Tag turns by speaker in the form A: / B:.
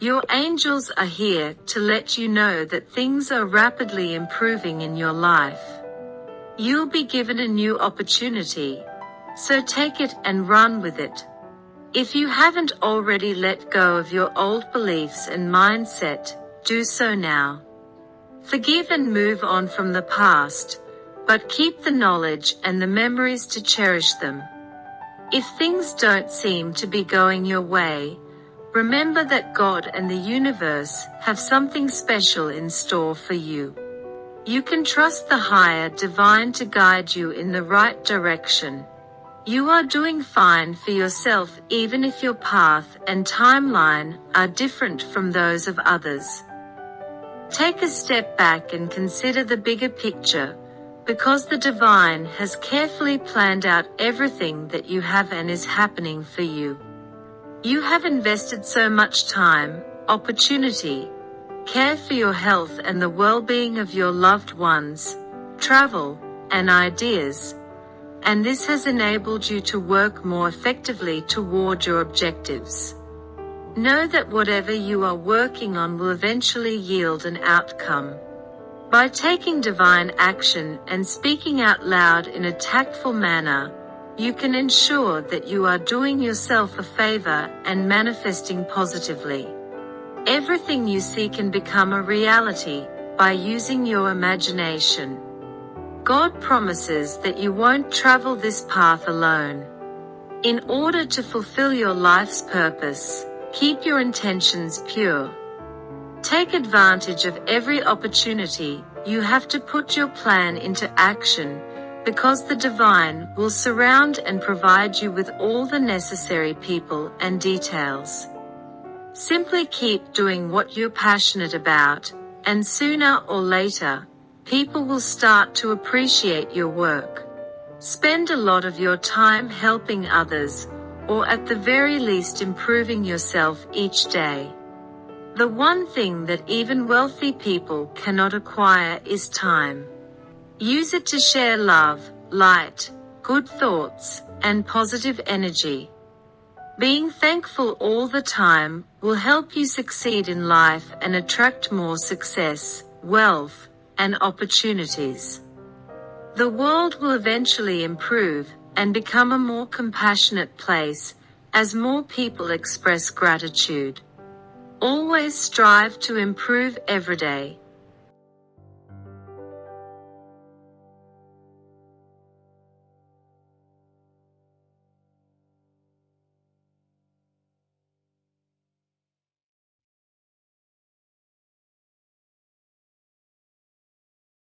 A: Your angels are here to let you know that things are rapidly improving in your life. You'll be given a new opportunity, so take it and run with it. If you haven't already let go of your old beliefs and mindset, do so now. Forgive and move on from the past, but keep the knowledge and the memories to cherish them. If things don't seem to be going your way, remember that God and the universe have something special in store for you. You can trust the higher divine to guide you in the right direction. You are doing fine for yourself even if your path and timeline are different from those of others. Take a step back and consider the bigger picture, because the divine has carefully planned out everything that you have and is happening for you. You have invested so much time, opportunity, care for your health and the well-being of your loved ones, travel, and ideas, and this has enabled you to work more effectively toward your objectives. Know that whatever you are working on will eventually yield an outcome. By taking divine action and speaking out loud in a tactful manner, you can ensure that you are doing yourself a favor and manifesting positively. Everything you see can become a reality by using your imagination. God promises that you won't travel this path alone. In order to fulfill your life's purpose, keep your intentions pure. Take advantage of every opportunity. You have to put your plan into action, because the divine will surround and provide you with all the necessary people and details. Simply keep doing what you're passionate about, and sooner or later, people will start to appreciate your work. Spend a lot of your time helping others, or at the very least improving yourself each day. The one thing that even wealthy people cannot acquire is time. Use it to share love, light, good thoughts, and positive energy. Being thankful all the time will help you succeed in life and attract more success, wealth, and opportunities. The world will eventually improve and become a more compassionate place as more people express gratitude. Always strive to improve every day.